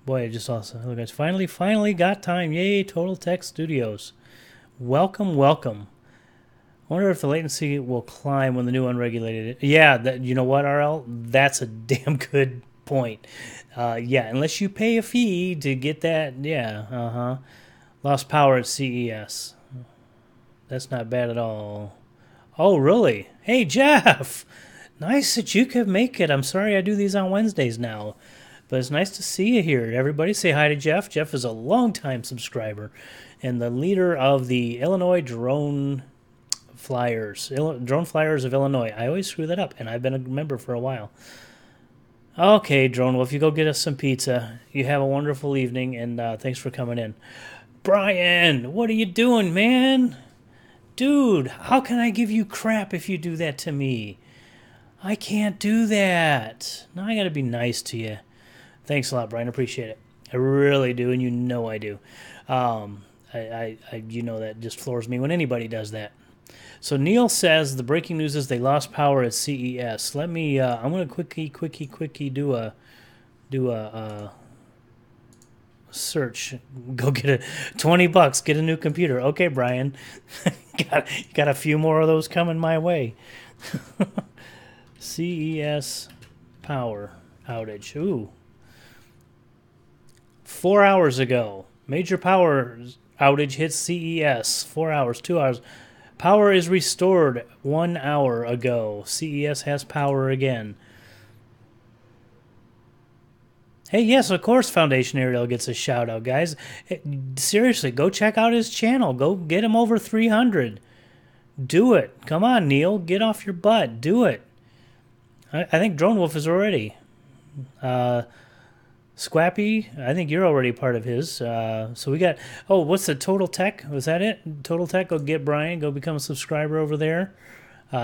boy, I just saw some. Look, guys, finally got time. Yay, Total Tech Studios. Welcome. I wonder if the latency will climb when the new unregulated... Yeah, you know what, RL? That's a damn good point. Yeah, unless you pay a fee to get that. Yeah, lost power at CES. That's not bad at all. Oh, really? Hey, Jeff! Nice that you could make it. I'm sorry I do these on Wednesdays now. But it's nice to see you here. Everybody say hi to Jeff. Jeff is a longtime subscriber and the leader of the Illinois Drone Flyers. Drone Flyers of Illinois. I always screw that up, and I've been a member for a while. Okay, Drone Wolf, you go get us some pizza. You have a wonderful evening, and thanks for coming in. Brian, what are you doing, man? Dude, how can I give you crap if you do that to me? I can't do that. Now I gotta be nice to you. Thanks a lot, Brian. Appreciate it. I really do, and you know I do. You know that just floors me when anybody does that. So Neil says the breaking news is they lost power at CES. Let me. I'm gonna quickie do a search. Go get $20. Get a new computer. Okay, Brian. got a few more of those coming my way. CES power outage. Ooh. 4 hours ago, major power outage hits CES. 4 hours, 2 hours. Power is restored 1 hour ago. CES has power again. Hey, yes, of course Foundation Ariel gets a shout out, guys. Seriously, go check out his channel. Go get him over 300. Do it. Come on, Neil. Get off your butt. Do it. I think Drone Wolf is already. Squappy, I think you're already part of his. So we got, oh, what's the Total Tech? Was that it? Total Tech, go get Brian. Go become a subscriber over there.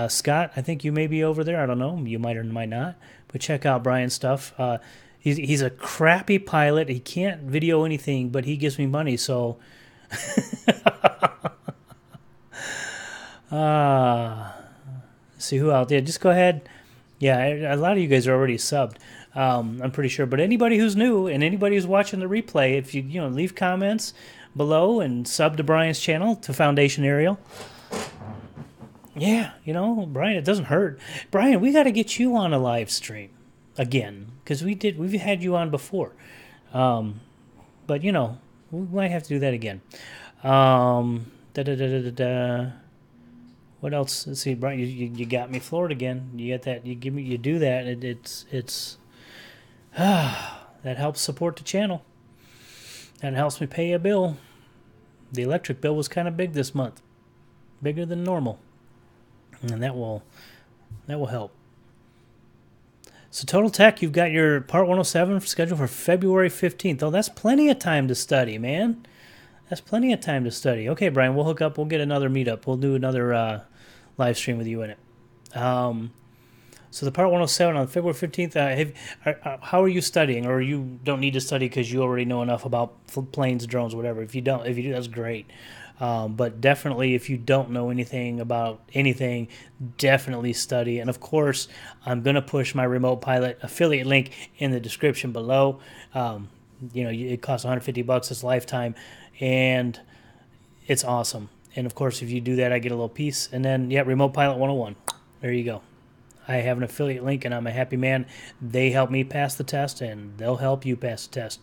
Scott, I think you may be over there. I don't know. You might or might not. But check out Brian's stuff. He's a crappy pilot. He can't video anything, but he gives me money. So, see who out there. Just go ahead. Yeah, a lot of you guys are already subbed. I'm pretty sure. But anybody who's new and anybody who's watching the replay, if you leave comments below and sub to Brian's channel, to Foundation Ariel. Yeah, Brian, it doesn't hurt. Brian, we got to get you on a live stream again because we've had you on before. But we might have to do that again. What else? Let's see, Brian, you got me floored again. You get that? You do that. It's that helps support the channel. And helps me pay a bill. The electric bill was kind of big this month, bigger than normal, and that will help. So Total Tech, you've got your Part 107 scheduled for February 15th. Oh, that's plenty of time to study, man. That's plenty of time to study. Okay, Brian, we'll hook up. We'll get another meetup. We'll do another live stream with you in it. So the Part 107 on February 15th, how are you studying? Or you don't need to study because you already know enough about planes, drones, whatever. If you do, that's great. But definitely, if you don't know anything about anything, definitely study. And of course, I'm going to push my Remote Pilot affiliate link in the description below. It costs $150. It's lifetime, and it's awesome. And of course, if you do that, I get a little piece. And then, Remote Pilot 101. There you go. I have an affiliate link, and I'm a happy man. They help me pass the test, and they'll help you pass the test.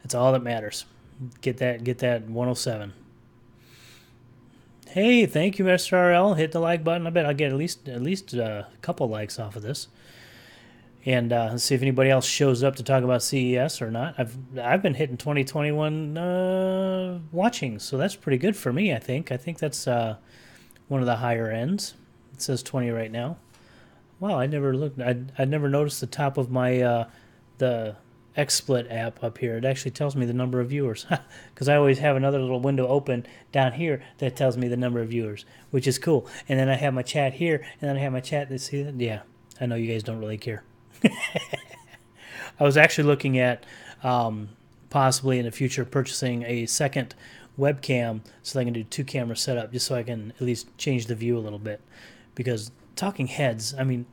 That's all that matters. Get that 107. Hey, thank you, Mr. RL. Hit the like button. I bet I'll get at least a couple likes off of this. And let's see if anybody else shows up to talk about CES or not. I've been hitting 2021 watching, so that's pretty good for me, I think. I think that's one of the higher ends. It says 20 right now. Wow, I never looked. I never noticed the top of my the XSplit app up here. It actually tells me the number of viewers because I always have another little window open down here that tells me the number of viewers, which is cool. And then I have my chat here, and then I have my chat that see that. Yeah, I know you guys don't really care. I was actually looking at possibly in the future purchasing a second webcam so I can do 2-camera setup, just so I can at least change the view a little bit. Because talking heads, I mean,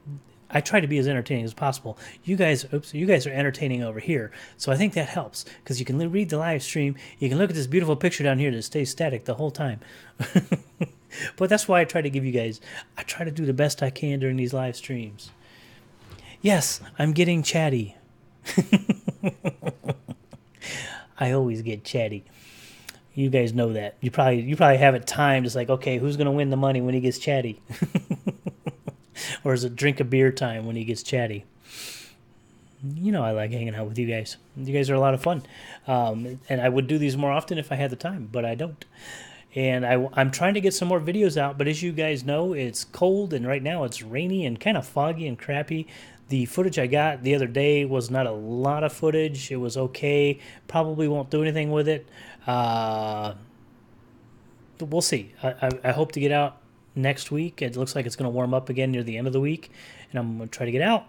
I try to be as entertaining as possible. You guys are entertaining over here, so I think that helps because you can read the live stream. You can look at this beautiful picture down here that stays static the whole time. But that's why I try to give you guys. I try to do the best I can during these live streams. Yes, I'm getting chatty. I always get chatty. You guys know that. You probably have it timed. It's like, okay, who's gonna win the money when he gets chatty? Or is it drink a beer time when he gets chatty? You know I like hanging out with you guys. You guys are a lot of fun. And I would do these more often if I had the time, but I don't. And I'm trying to get some more videos out, but as you guys know, it's cold, and right now it's rainy and kind of foggy and crappy. The footage I got the other day was not a lot of footage. It was okay. Probably won't do anything with it. We'll see. I hope to get out next week. It looks like it's going to warm up again near the end of the week, and I'm going to try to get out.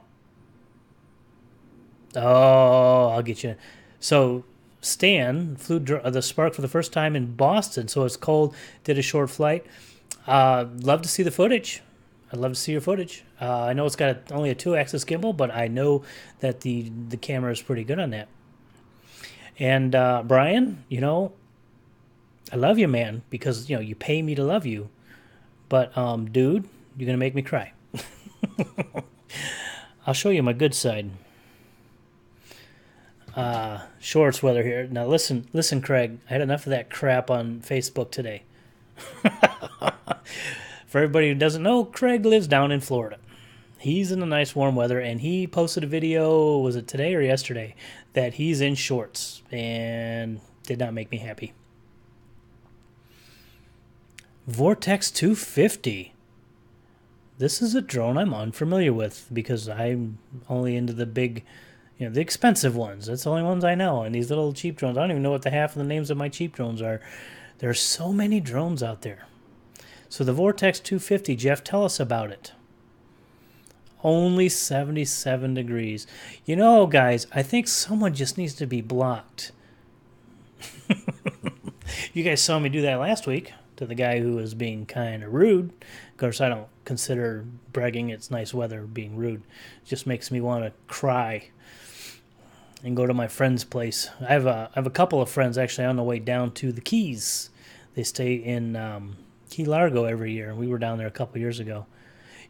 Oh, I'll get you. So Stan flew the Spark for the first time in Boston, so it's cold. Did a short flight. Love to see the footage. I'd love to see your footage. I know it's got only a 2-axis gimbal, but I know that the camera is pretty good on that. And Brian, you know, I love you, man, because you know you pay me to love you. But dude, you're gonna make me cry. I'll show you my good side. Shorts weather here. Now listen, Craig. I had enough of that crap on Facebook today. For everybody who doesn't know, Craig lives down in Florida. He's in the nice warm weather, and he posted a video, was it today or yesterday, that he's in shorts, and did not make me happy. Vortex 250. This is a drone I'm unfamiliar with because I'm only into the big, you know, the expensive ones. That's the only ones I know. And these little cheap drones, I don't even know what the half of the names of my cheap drones are. There are so many drones out there. So the Vortex 250, Jeff, tell us about it. Only 77 degrees. You know, guys, I think someone just needs to be blocked. You guys saw me do that last week to the guy who was being kind of rude. Of course, I don't consider bragging it's nice weather being rude. It just makes me want to cry and go to my friend's place. I have a couple of friends actually on the way down to the Keys. They stay in Key Largo every year, and we were down there a couple years ago.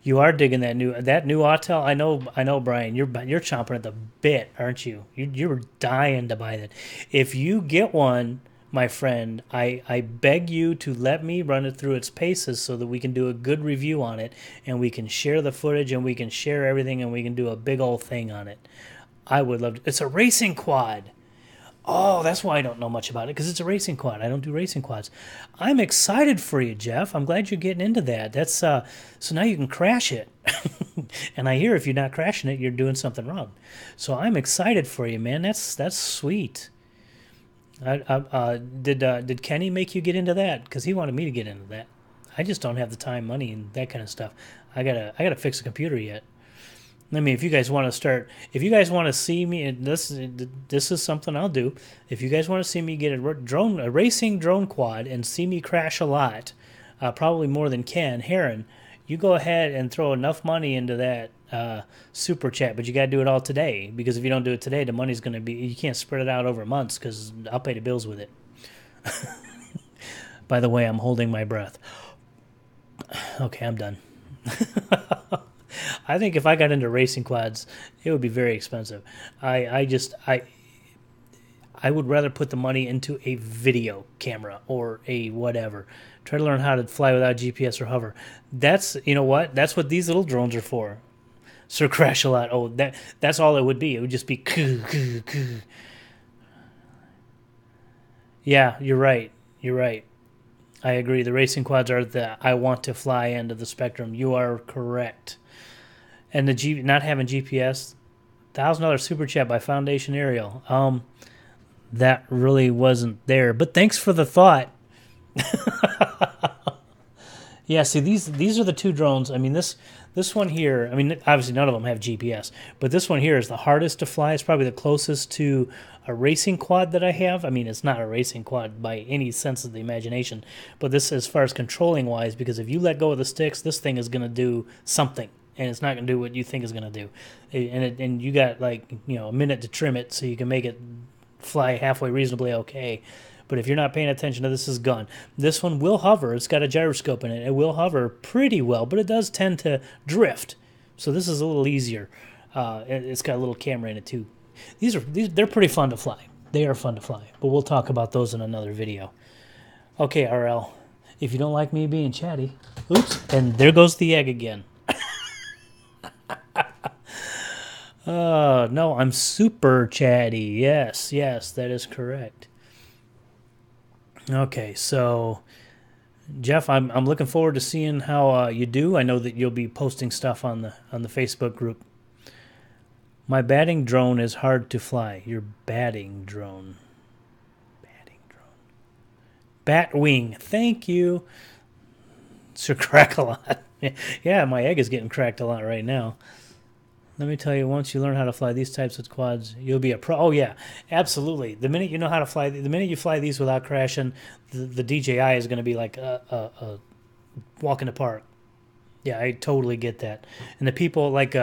You are digging that new Autel. I know, Brian. You're chomping at the bit, aren't you? You were dying to buy that. If you get one, my friend, I beg you to let me run it through its paces so that we can do a good review on it, and we can share the footage, and we can share everything, and we can do a big old thing on it. I would love to. It's a racing quad. Oh, that's why I don't know much about it, because it's a racing quad. I don't do racing quads. I'm excited for you, Jeff. I'm glad you're getting into that. That's so now you can crash it. And I hear if you're not crashing it, you're doing something wrong. So I'm excited for you, man. That's sweet. Did Kenny make you get into that? Because he wanted me to get into that. I just don't have the time, money, and that kind of stuff. I gotta fix the computer yet. I mean, if you guys want to see me, and this is something I'll do. If you guys want to see me get a racing drone quad and see me crash a lot, probably more than Ken Heron, you go ahead and throw enough money into that super chat, but you got to do it all today, because if you don't do it today, the money's going to be, you can't spread it out over months, because I'll pay the bills with it. By the way, I'm holding my breath. Okay, I'm done. I think if I got into racing quads, it would be very expensive. I would rather put the money into a video camera or a whatever. Try to learn how to fly without GPS or hover. That's, you know what? That's what these little drones are for. So crash a lot. Oh, that's all it would be. It would just be coo, coo, coo. Yeah, you're right. You're right. I agree. The racing quads are the I want to fly end of the spectrum. You are correct. And the not having GPS, $1,000 super chat by Foundation Ariel. That really wasn't there. But thanks for the thought. Yeah, see, these are the two drones. I mean, this one here, I mean, obviously none of them have GPS, but this one here is the hardest to fly. It's probably the closest to a racing quad that I have. I mean, it's not a racing quad by any sense of the imagination, but this, as far as controlling wise, because if you let go of the sticks, this thing is going to do something, and it's not going to do what you think is going to do. And you got, like, you know, a minute to trim it so you can make it fly halfway reasonably okay. But if you're not paying attention to this, is gone. This one will hover. It's got a gyroscope in it. It will hover pretty well, but it does tend to drift. So this is a little easier. It's got a little camera in it too. they're pretty fun to fly. They are fun to fly, but we'll talk about those in another video. Okay, RL, if you don't like me being chatty, oops, and there goes the egg again. No, I'm super chatty. Yes, that is correct. Okay, so Jeff, I'm looking forward to seeing how you do. I know that you'll be posting stuff on the Facebook group. My batting drone is hard to fly. Your batting drone. Batwing. Thank you. Sir Crack a lot. Yeah, my egg is getting cracked a lot right now. Let me tell you, once you learn how to fly these types of quads, you'll be a pro. Oh, yeah, absolutely. The minute you know how to fly, the minute you fly these without crashing, the DJI is going to be like a walk in the park. Yeah, I totally get that. And the people, like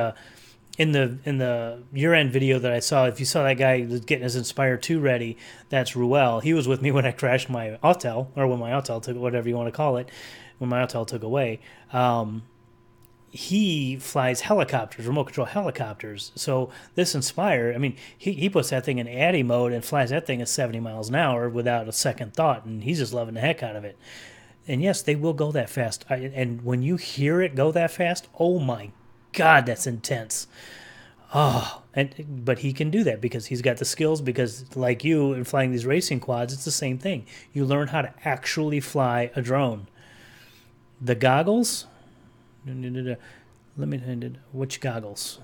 in the year-end video that I saw, if you saw that guy getting his Inspire 2 ready, that's Ruel. He was with me when I crashed my Autel, or when my Autel took, whatever you want to call it, when my Autel took away. He flies helicopters, remote control helicopters. So this Inspire, I mean, he puts that thing in ADI mode and flies that thing at 70 miles an hour without a second thought, and he's just loving the heck out of it. And yes, they will go that fast. And when you hear it go that fast, oh my God, that's intense. Oh, but he can do that because he's got the skills, because like you in flying these racing quads, it's the same thing. You learn how to actually fly a drone. The goggles... Which goggles?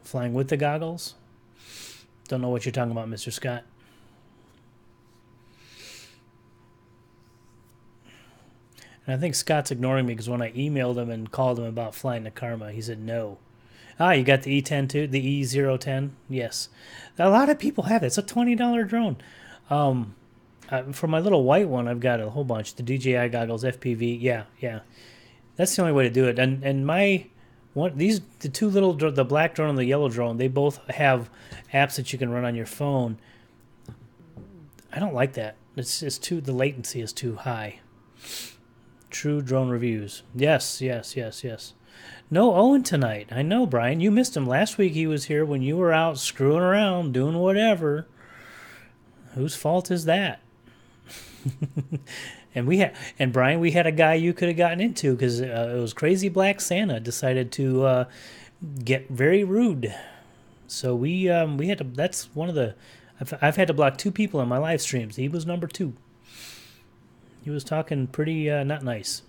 Flying with the goggles? Don't know what you're talking about, Mr. Scott. And I think Scott's ignoring me because when I emailed him and called him about flying the Karma, he said no. Ah, you got the E10 too? The E010? Yes. A lot of people have it. It's a $20 drone. For my little white one, I've got a whole bunch. The DJI goggles, FPV. Yeah. That's the only way to do it. And the two little, the black drone and the yellow drone, they both have apps that you can run on your phone. I don't like that. The latency is too high. True drone reviews. Yes. No Owen tonight. I know, Brian. You missed him. Last week he was here when you were out screwing around, doing whatever. Whose fault is that? And Brian, we had a guy you could have gotten into because it was Crazy Black Santa decided to get very rude. So we had to. That's one of the. I've had to block 2 people on my live streams. He was number 2. He was talking pretty not nice.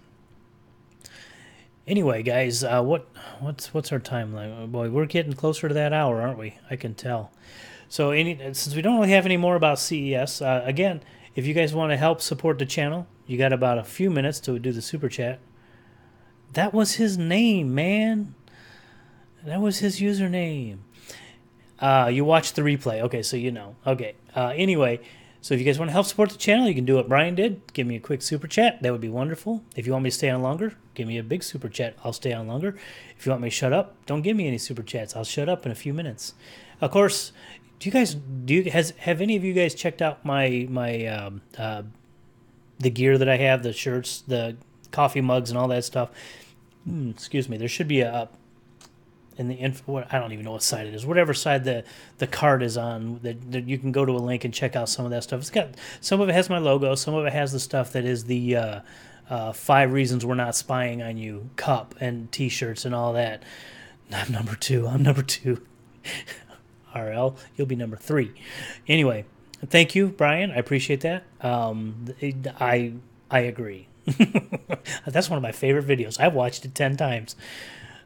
Anyway, guys, what's our timeline? Oh, boy, we're getting closer to that hour, aren't we? I can tell. So since we don't really have any more about CES, again, if you guys want to help support the channel, you got about a few minutes to do the super chat. That was his name, man. That was his username. You watched the replay. Okay, so you know. Okay. Anyway, so if you guys want to help support the channel, you can do what Brian did. Give me a quick super chat. That would be wonderful. If you want me to stay on longer, give me a big super chat. I'll stay on longer. If you want me to shut up, don't give me any super chats. I'll shut up in a few minutes. Of course, have any of you guys checked out my the gear that I have, the shirts, the coffee mugs, and all that stuff? Excuse me. There should be a in the info. I don't even know what side it is. Whatever side the card is on, that you can go to a link and check out some of that stuff. It's got some of it has my logo. Some of it has the stuff that is the 5 reasons we're not spying on you cup and T-shirts and all that. I'm number 2. RL, you'll be number 3. Anyway, thank you, Brian. I appreciate that. I agree. That's one of my favorite videos. I've watched it 10 times.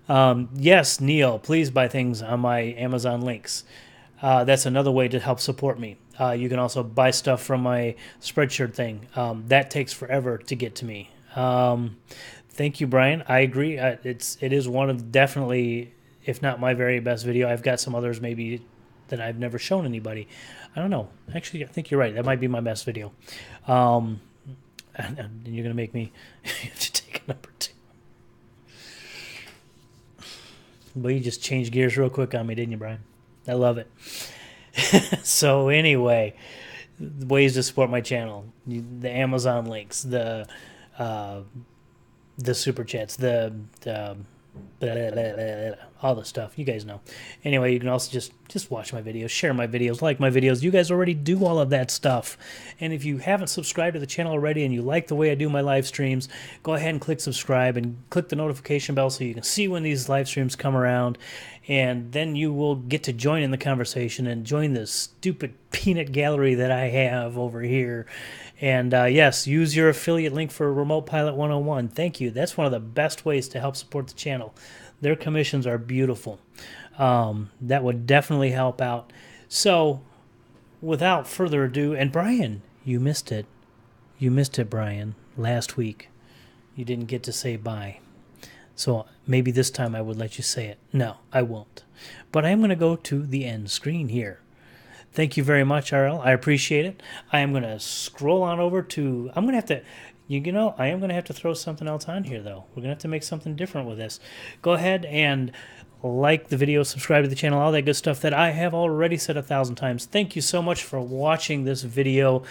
Yes, Neil, please buy things on my Amazon links. That's another way to help support me. You can also buy stuff from my Spreadshirt thing. That takes forever to get to me. Thank you, Brian. I agree. It is one of definitely, if not my very best video. I've got some others maybe that I've never shown anybody. I don't know. Actually, I think you're right. That might be my best video. And you're going to make me to take a number 2. But you just changed gears real quick on me, didn't you, Brian? I love it. So anyway, ways to support my channel: the Amazon links, the super chats, the blah, blah, blah, blah, blah. all the stuff. You guys know. Anyway, you can also just watch my videos, share my videos, like my videos. You guys already do all of that stuff. And if you haven't subscribed to the channel already and you like the way I do my live streams, go ahead and click subscribe and click the notification bell so you can see when these live streams come around. And then you will get to join in the conversation and join this stupid peanut gallery that I have over here. And yes, use your affiliate link for Remote Pilot 101. Thank you. That's one of the best ways to help support the channel. Their commissions are beautiful. That would definitely help out. So, without further ado, and Brian, you missed it. You missed it, Brian, last week. You didn't get to say bye. So maybe this time I would let you say it. No, I won't. But I am going to go to the end screen here. Thank you very much, RL. I appreciate it. I am going to scroll on over to... I'm going to have to... You know, I am going to have to throw something else on here, though. We're going to have to make something different with this. Go ahead and like the video, subscribe to the channel, all that good stuff that I have already said 1,000 times. Thank you so much for watching this video.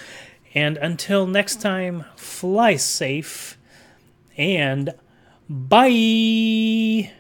And until next time, fly safe and bye!